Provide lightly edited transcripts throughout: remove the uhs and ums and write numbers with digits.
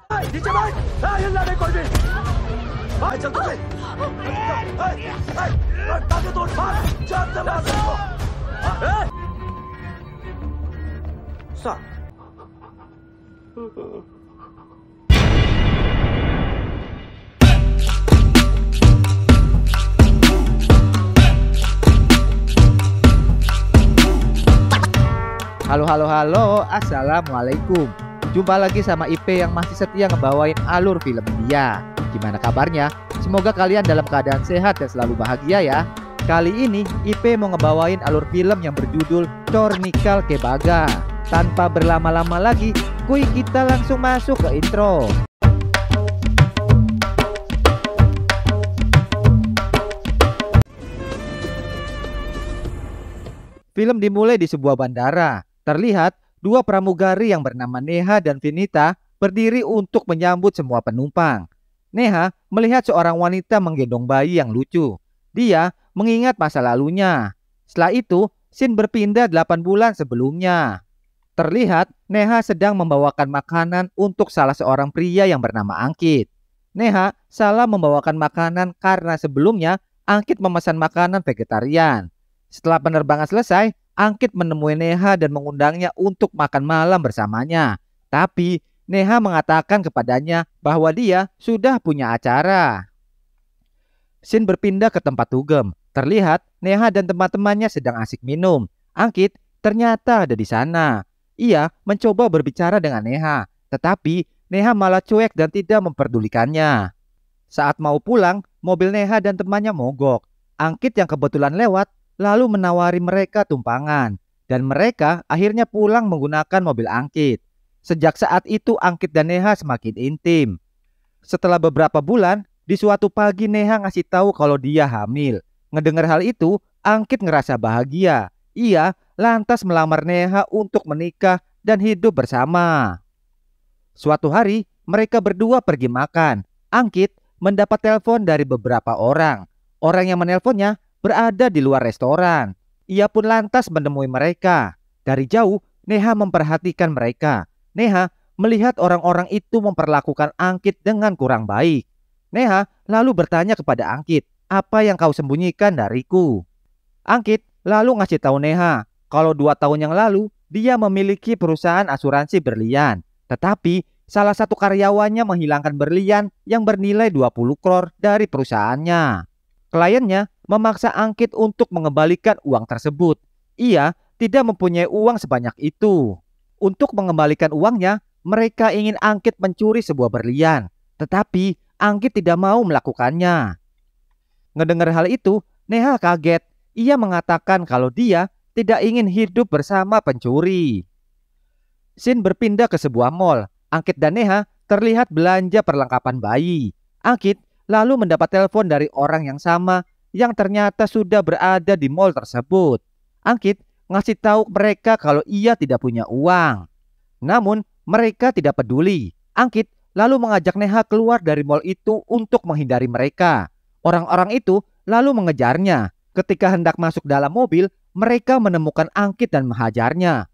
你这边，人来没关闭，蒋东飞，大家都看，真他妈的错，算了。Halo, assalamualaikum. Jumpa lagi sama IP yang masih setia ngebawain alur film India. Gimana kabarnya? Semoga kalian dalam keadaan sehat dan selalu bahagia ya. Kali ini IP mau ngebawain alur film yang berjudul Chor Nikal Ke Bhaga. Tanpa berlama-lama lagi, kuy kita langsung masuk ke intro. Film dimulai di sebuah bandara. Terlihat dua pramugari yang bernama Neha dan Vinita berdiri untuk menyambut semua penumpang. Neha melihat seorang wanita menggendong bayi yang lucu. Dia mengingat masa lalunya. Setelah itu, scene berpindah 8 bulan sebelumnya. Terlihat Neha sedang membawakan makanan untuk salah seorang pria yang bernama Angkit. Neha salah membawakan makanan karena sebelumnya Angkit memesan makanan vegetarian. Setelah penerbangan selesai, Angkit menemui Neha dan mengundangnya untuk makan malam bersamanya. Tapi Neha mengatakan kepadanya bahwa dia sudah punya acara. Scene berpindah ke tempat dugem. Terlihat Neha dan teman-temannya sedang asik minum. Angkit ternyata ada di sana. Ia mencoba berbicara dengan Neha, tetapi Neha malah cuek dan tidak memperdulikannya. Saat mau pulang, mobil Neha dan temannya mogok. Angkit yang kebetulan lewat lalu menawari mereka tumpangan, dan mereka akhirnya pulang menggunakan mobil Angkit. Sejak saat itu Angkit dan Neha semakin intim. Setelah beberapa bulan, di suatu pagi Neha ngasih tahu kalau dia hamil. Ngedengar hal itu, Angkit ngerasa bahagia. Ia lantas melamar Neha untuk menikah dan hidup bersama. Suatu hari, mereka berdua pergi makan. Angkit mendapat telepon dari beberapa orang. Orang yang menelponnya berada di luar restoran. Ia pun lantas menemui mereka. Dari jauh, Neha memperhatikan mereka. Neha melihat orang-orang itu memperlakukan Angkit dengan kurang baik. Neha lalu bertanya kepada Angkit, "Apa yang kau sembunyikan dariku?" Angkit lalu ngasih tahu Neha kalau 2 tahun yang lalu dia memiliki perusahaan asuransi berlian. Tetapi salah satu karyawannya menghilangkan berlian yang bernilai 20 crore dari perusahaannya. Kliennya memaksa Angkit untuk mengembalikan uang tersebut. Ia tidak mempunyai uang sebanyak itu. Untuk mengembalikan uangnya, mereka ingin Angkit mencuri sebuah berlian. Tetapi Angkit tidak mau melakukannya. Ngedengar hal itu, Neha kaget. Ia mengatakan kalau dia tidak ingin hidup bersama pencuri. Scene berpindah ke sebuah mall. Angkit dan Neha terlihat belanja perlengkapan bayi. Angkit lalu mendapat telepon dari orang yang sama yang ternyata sudah berada di mall tersebut. Angkit ngasih tahu mereka kalau ia tidak punya uang. Namun mereka tidak peduli. Angkit lalu mengajak Neha keluar dari mall itu untuk menghindari mereka. Orang-orang itu lalu mengejarnya. Ketika hendak masuk dalam mobil, mereka menemukan Angkit dan menghajarnya.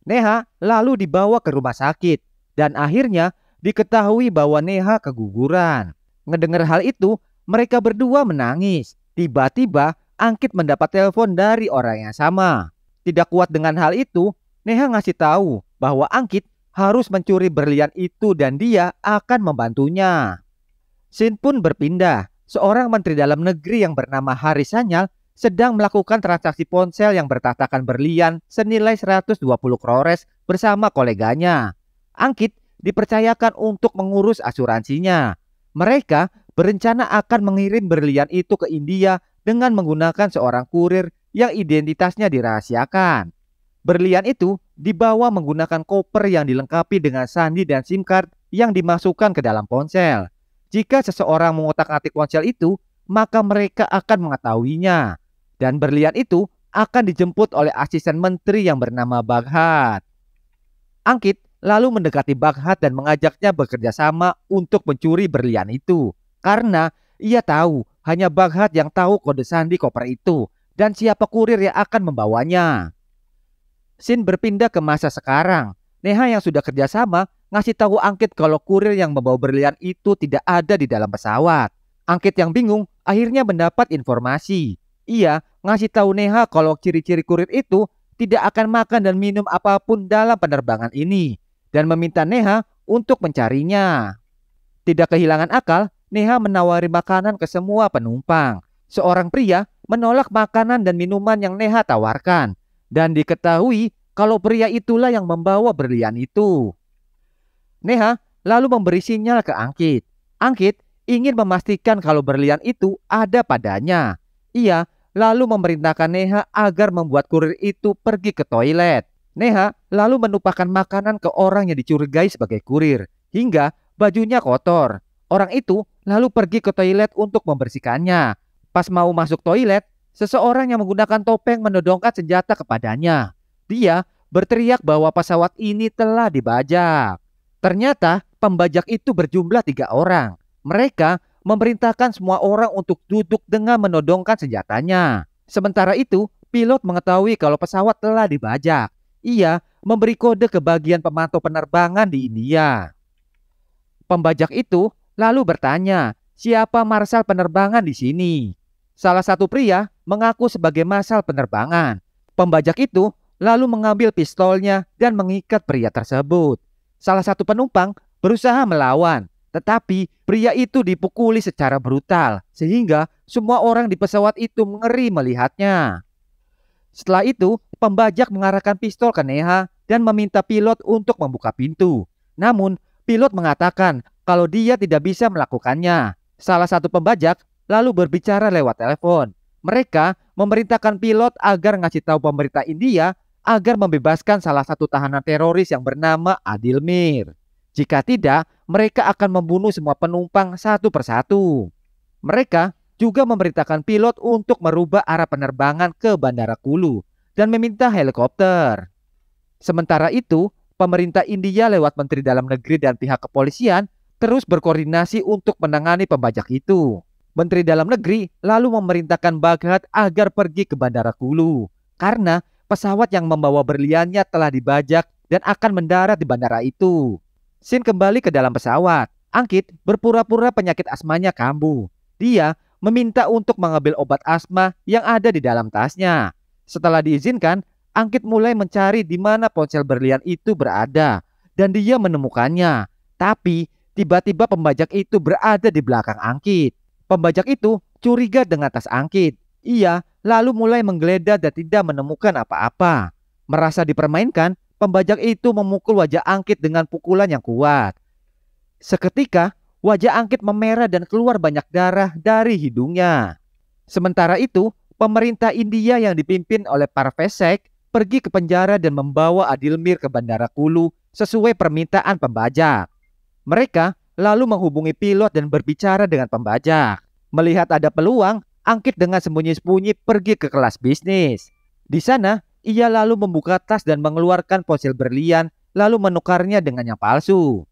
Neha lalu dibawa ke rumah sakit dan akhirnya diketahui bahwa Neha keguguran. Ngedengar hal itu, mereka berdua menangis. Tiba-tiba Angkit mendapat telepon dari orang yang sama. Tidak kuat dengan hal itu, Neha ngasih tahu bahwa Angkit harus mencuri berlian itu dan dia akan membantunya. Scene pun berpindah. Seorang menteri dalam negeri yang bernama Hari Sanyal sedang melakukan transaksi ponsel yang bertatakan berlian senilai 120 crores bersama koleganya. Angkit dipercayakan untuk mengurus asuransinya. Mereka berencana akan mengirim berlian itu ke India dengan menggunakan seorang kurir yang identitasnya dirahasiakan. Berlian itu dibawa menggunakan koper yang dilengkapi dengan sandi dan SIM card yang dimasukkan ke dalam ponsel. Jika seseorang mengotak-atik ponsel itu, maka mereka akan mengetahuinya. Dan berlian itu akan dijemput oleh asisten menteri yang bernama Bhagat. Angkit lalu mendekati Bhagat dan mengajaknya bekerja sama untuk mencuri berlian itu. Karena ia tahu hanya Bhagat yang tahu kode sandi koper itu dan siapa kurir yang akan membawanya. Scene berpindah ke masa sekarang. Neha yang sudah kerjasama ngasih tahu Angkit kalau kurir yang membawa berlian itu tidak ada di dalam pesawat. Angkit yang bingung akhirnya mendapat informasi. Ia ngasih tahu Neha kalau ciri-ciri kurir itu tidak akan makan dan minum apapun dalam penerbangan ini dan meminta Neha untuk mencarinya. Tidak kehilangan akal, Neha menawari makanan ke semua penumpang. Seorang pria menolak makanan dan minuman yang Neha tawarkan dan diketahui kalau pria itulah yang membawa berlian itu. Neha lalu memberi sinyal ke Angkit. Angkit ingin memastikan kalau berlian itu ada padanya. Ia lalu memerintahkan Neha agar membuat kurir itu pergi ke toilet. Neha lalu menumpahkan makanan ke orang yang dicurigai sebagai kurir hingga bajunya kotor. Orang itu lalu pergi ke toilet untuk membersihkannya. Pas mau masuk toilet, seseorang yang menggunakan topeng menodongkan senjata kepadanya. Dia berteriak bahwa pesawat ini telah dibajak. Ternyata pembajak itu berjumlah 3 orang. Mereka memerintahkan semua orang untuk duduk dengan menodongkan senjatanya. Sementara itu, pilot mengetahui kalau pesawat telah dibajak. Ia memberi kode ke bagian pemantau penerbangan di India. Pembajak itu lalu bertanya, siapa marshal penerbangan di sini? Salah satu pria mengaku sebagai marshal penerbangan. Pembajak itu lalu mengambil pistolnya dan mengikat pria tersebut. Salah satu penumpang berusaha melawan, tetapi pria itu dipukuli secara brutal sehingga semua orang di pesawat itu ngeri melihatnya. Setelah itu, pembajak mengarahkan pistol ke Neha dan meminta pilot untuk membuka pintu. Namun, pilot mengatakan kalau dia tidak bisa melakukannya. Salah satu pembajak lalu berbicara lewat telepon. Mereka memerintahkan pilot agar ngasih tahu pemerintah India agar membebaskan salah satu tahanan teroris yang bernama Adilmir. Jika tidak, mereka akan membunuh semua penumpang satu persatu. Mereka juga memerintahkan pilot untuk merubah arah penerbangan ke Bandara Kulu dan meminta helikopter. Sementara itu, pemerintah India lewat Menteri Dalam Negeri dan pihak kepolisian terus berkoordinasi untuk menangani pembajak itu. Menteri Dalam Negeri lalu memerintahkan Baghdad agar pergi ke Bandara Kulu karena pesawat yang membawa berliannya telah dibajak dan akan mendarat di bandara itu. Scene kembali ke dalam pesawat. Angkit berpura-pura penyakit asmanya kambuh. Dia meminta untuk mengambil obat asma yang ada di dalam tasnya. Setelah diizinkan, Angkit mulai mencari di mana ponsel berlian itu berada dan dia menemukannya. Tapi tiba-tiba pembajak itu berada di belakang Angkit. Pembajak itu curiga dengan tas Angkit. Ia lalu mulai menggeledah dan tidak menemukan apa-apa. Merasa dipermainkan, pembajak itu memukul wajah Angkit dengan pukulan yang kuat. Seketika, wajah Angkit memerah dan keluar banyak darah dari hidungnya. Sementara itu, pemerintah India yang dipimpin oleh Parvez Sheikh pergi ke penjara dan membawa Adilmir ke Bandara Kulu sesuai permintaan pembajak. Mereka lalu menghubungi pilot dan berbicara dengan pembajak. Melihat ada peluang, Angkit dengan sembunyi-sembunyi pergi ke kelas bisnis. Di sana, ia lalu membuka tas dan mengeluarkan ponsel berlian lalu menukarnya dengan yang palsu.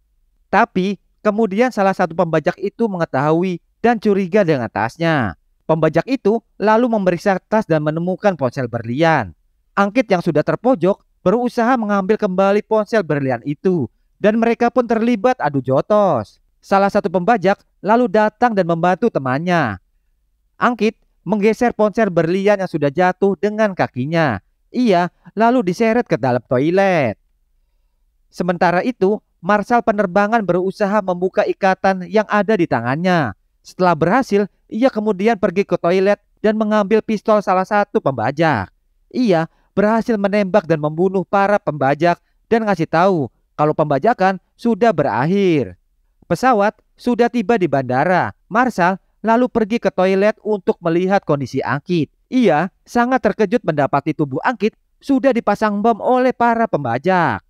Tapi kemudian salah satu pembajak itu mengetahui dan curiga dengan tasnya. Pembajak itu lalu memeriksa tas dan menemukan ponsel berlian. Angkit yang sudah terpojok berusaha mengambil kembali ponsel berlian itu dan mereka pun terlibat adu jotos. Salah satu pembajak lalu datang dan membantu temannya. Angkit menggeser ponsel berlian yang sudah jatuh dengan kakinya. Ia lalu diseret ke dalam toilet. Sementara itu, marshal penerbangan berusaha membuka ikatan yang ada di tangannya. Setelah berhasil, ia kemudian pergi ke toilet dan mengambil pistol salah satu pembajak. Ia berhasil menembak dan membunuh para pembajak dan ngasih tahu kalau pembajakan sudah berakhir. Pesawat sudah tiba di bandara. Marshal lalu pergi ke toilet untuk melihat kondisi Angkit. Ia sangat terkejut mendapati tubuh Angkit sudah dipasang bom oleh para pembajak.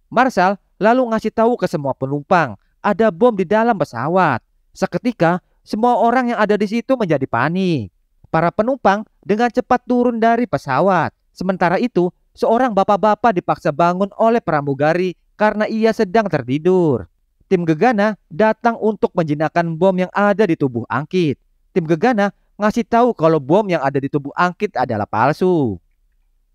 Marshal lalu ngasih tahu ke semua penumpang ada bom di dalam pesawat. Seketika semua orang yang ada di situ menjadi panik. Para penumpang dengan cepat turun dari pesawat. Sementara itu, seorang bapak-bapak dipaksa bangun oleh pramugari karena ia sedang tertidur. Tim Gegana datang untuk menjinakkan bom yang ada di tubuh Angkit. Tim Gegana ngasih tahu kalau bom yang ada di tubuh Angkit adalah palsu.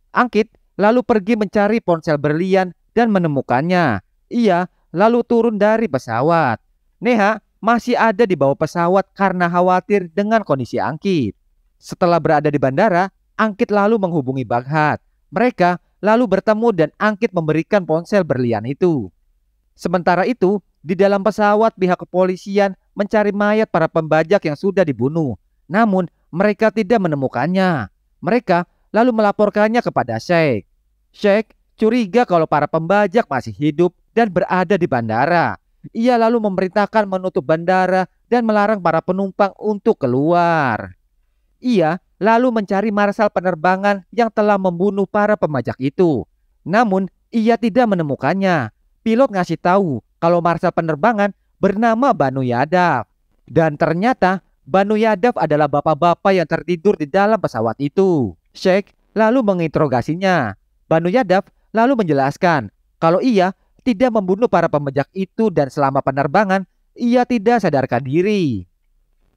Angkit lalu pergi mencari ponsel berlian dan menemukannya. Ia lalu turun dari pesawat. Neha masih ada di bawah pesawat karena khawatir dengan kondisi Angkit. Setelah berada di bandara, Angkit lalu menghubungi Baghat. Mereka lalu bertemu dan Angkit memberikan ponsel berlian itu. Sementara itu, di dalam pesawat pihak kepolisian mencari mayat para pembajak yang sudah dibunuh. Namun, mereka tidak menemukannya. Mereka lalu melaporkannya kepada Sheikh. Sheikh curiga kalau para pembajak masih hidup dan berada di bandara. Ia lalu memerintahkan menutup bandara dan melarang para penumpang untuk keluar. Ia lalu mencari marshal penerbangan yang telah membunuh para pembajak itu. Namun, ia tidak menemukannya. Pilot ngasih tahu kalau marshal penerbangan bernama Banu Yadav. Dan ternyata Banu Yadav adalah bapak-bapak yang tertidur di dalam pesawat itu. Sheikh lalu menginterogasinya. Banu Yadav lalu menjelaskan kalau ia tidak membunuh para pembajak itu dan selama penerbangan ia tidak sadarkan diri.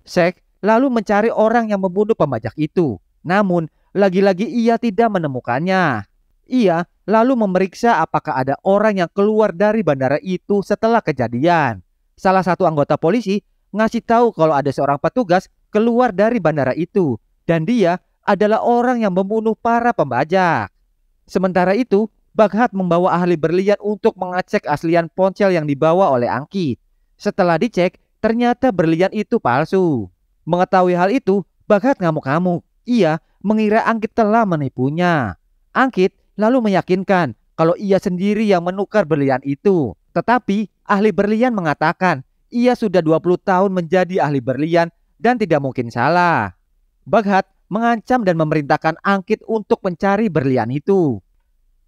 Sheikh lalu mencari orang yang membunuh pembajak itu. Namun lagi-lagi ia tidak menemukannya. Ia lalu memeriksa apakah ada orang yang keluar dari bandara itu setelah kejadian. Salah satu anggota polisi ngasih tahu kalau ada seorang petugas keluar dari bandara itu dan dia adalah orang yang membunuh para pembajak. Sementara itu, Baghat membawa ahli berlian untuk mengecek aslian ponsel yang dibawa oleh Angkit. Setelah dicek, ternyata berlian itu palsu. Mengetahui hal itu, Baghat ngamuk-ngamuk. Ia mengira Angkit telah menipunya. Angkit lalu meyakinkan kalau ia sendiri yang menukar berlian itu. Tetapi ahli berlian mengatakan ia sudah 20 tahun menjadi ahli berlian dan tidak mungkin salah. Baghat mengancam dan memerintahkan Angkit untuk mencari berlian itu.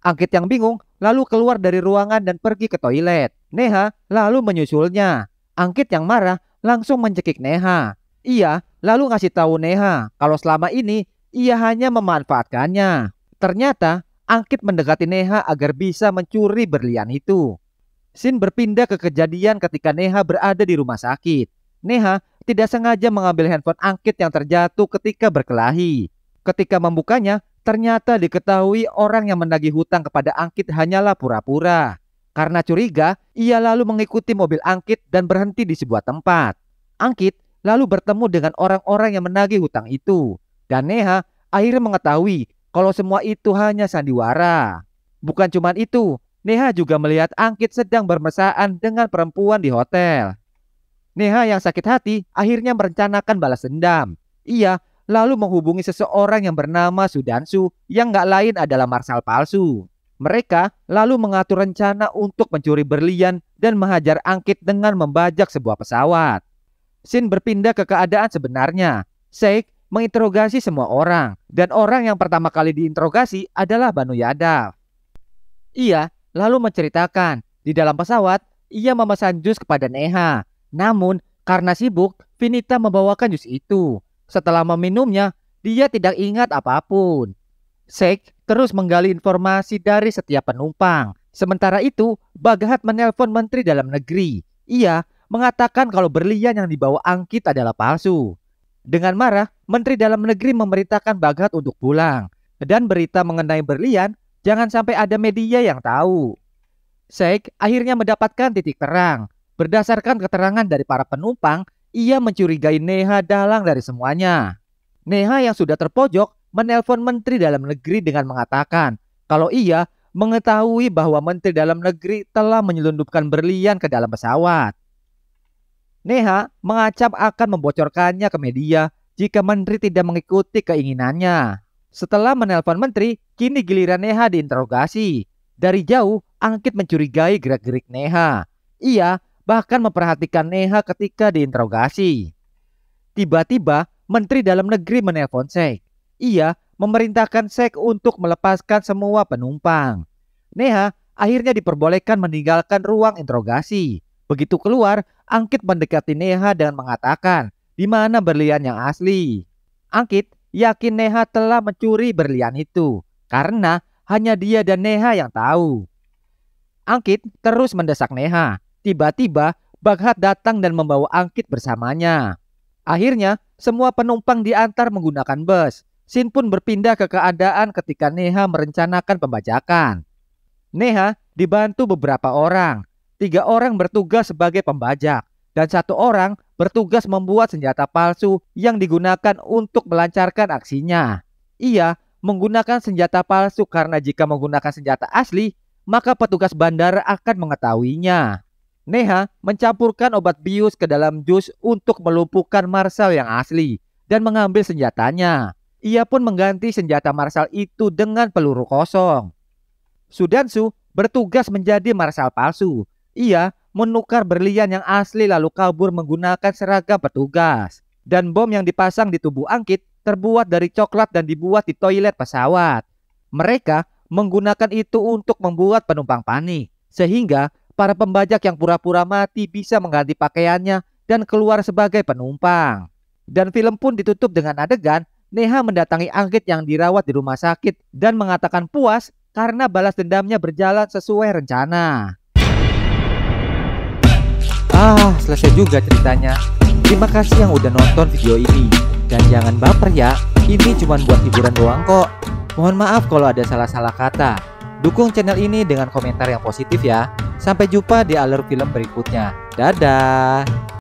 Angkit yang bingung lalu keluar dari ruangan dan pergi ke toilet. Neha lalu menyusulnya. Angkit yang marah langsung mencekik Neha. Ia lalu ngasih tahu Neha kalau selama ini ia hanya memanfaatkannya. Ternyata Angkit mendekati Neha agar bisa mencuri berlian itu. Scene berpindah ke kejadian ketika Neha berada di rumah sakit. Neha tidak sengaja mengambil handphone Angkit yang terjatuh ketika berkelahi. Ketika membukanya, ternyata diketahui orang yang menagih hutang kepada Angkit hanyalah pura-pura. Karena curiga, ia lalu mengikuti mobil Angkit dan berhenti di sebuah tempat. Angkit lalu bertemu dengan orang-orang yang menagih hutang itu. Dan Neha akhirnya mengetahui kalau semua itu hanya sandiwara. Bukan cuma itu, Neha juga melihat Angkit sedang bermesraan dengan perempuan di hotel. Neha yang sakit hati akhirnya merencanakan balas dendam. Ia lalu menghubungi seseorang yang bernama Sudansu yang gak lain adalah marshal palsu. Mereka lalu mengatur rencana untuk mencuri berlian dan menghajar Angkit dengan membajak sebuah pesawat. Scene berpindah ke keadaan sebenarnya. Sheikh menginterogasi semua orang dan orang yang pertama kali diinterogasi adalah Banu Yadav. Ia lalu menceritakan di dalam pesawat ia memesan jus kepada Neha. Namun karena sibuk, Vinita membawakan jus itu. Setelah meminumnya, dia tidak ingat apapun. Sheikh terus menggali informasi dari setiap penumpang. Sementara itu, Baghat menelpon Menteri Dalam Negeri. Ia mengatakan kalau berlian yang dibawa Angkit adalah palsu. Dengan marah, Menteri Dalam Negeri memerintahkan Baghat untuk pulang. Dan berita mengenai berlian jangan sampai ada media yang tahu. Sheikh akhirnya mendapatkan titik terang. Berdasarkan keterangan dari para penumpang, ia mencurigai Neha dalang dari semuanya. Neha yang sudah terpojok menelpon Menteri Dalam Negeri dengan mengatakan kalau ia mengetahui bahwa Menteri Dalam Negeri telah menyelundupkan berlian ke dalam pesawat. Neha mengancam akan membocorkannya ke media jika Menteri tidak mengikuti keinginannya. Setelah menelpon Menteri, kini giliran Neha diinterogasi. Dari jauh, Angkit mencurigai gerak-gerik Neha. Ia bahkan memperhatikan Neha ketika diinterogasi. Tiba-tiba, Menteri Dalam Negeri menelpon Sheikh. Ia memerintahkan Sheikh untuk melepaskan semua penumpang. Neha akhirnya diperbolehkan meninggalkan ruang interogasi. Begitu keluar, Angkit mendekati Neha dengan mengatakan di mana berlian yang asli. Angkit yakin Neha telah mencuri berlian itu karena hanya dia dan Neha yang tahu. Angkit terus mendesak Neha. Tiba-tiba Baghat datang dan membawa Angkit bersamanya. Akhirnya semua penumpang diantar menggunakan bus. Scene pun berpindah ke keadaan ketika Neha merencanakan pembajakan. Neha dibantu beberapa orang. 3 orang bertugas sebagai pembajak dan 1 orang bertugas membuat senjata palsu yang digunakan untuk melancarkan aksinya. Ia menggunakan senjata palsu karena jika menggunakan senjata asli, maka petugas bandara akan mengetahuinya. Neha mencampurkan obat bius ke dalam jus untuk melumpuhkan Marshall yang asli dan mengambil senjatanya. Ia pun mengganti senjata Marshall itu dengan peluru kosong. Sudanshu bertugas menjadi Marshall palsu. Ia menukar berlian yang asli lalu kabur menggunakan seragam petugas. Dan bom yang dipasang di tubuh Angkit terbuat dari coklat dan dibuat di toilet pesawat. Mereka menggunakan itu untuk membuat penumpang panik, sehingga para pembajak yang pura-pura mati bisa mengganti pakaiannya dan keluar sebagai penumpang. Dan film pun ditutup dengan adegan Neha mendatangi Angkit yang dirawat di rumah sakit dan mengatakan puas karena balas dendamnya berjalan sesuai rencana. Selesai juga ceritanya. Terima kasih yang udah nonton video ini. Dan jangan baper ya, ini cuma buat hiburan doang kok. Mohon maaf kalau ada salah-salah kata. Dukung channel ini dengan komentar yang positif ya. Sampai jumpa di alur film berikutnya. Dadah.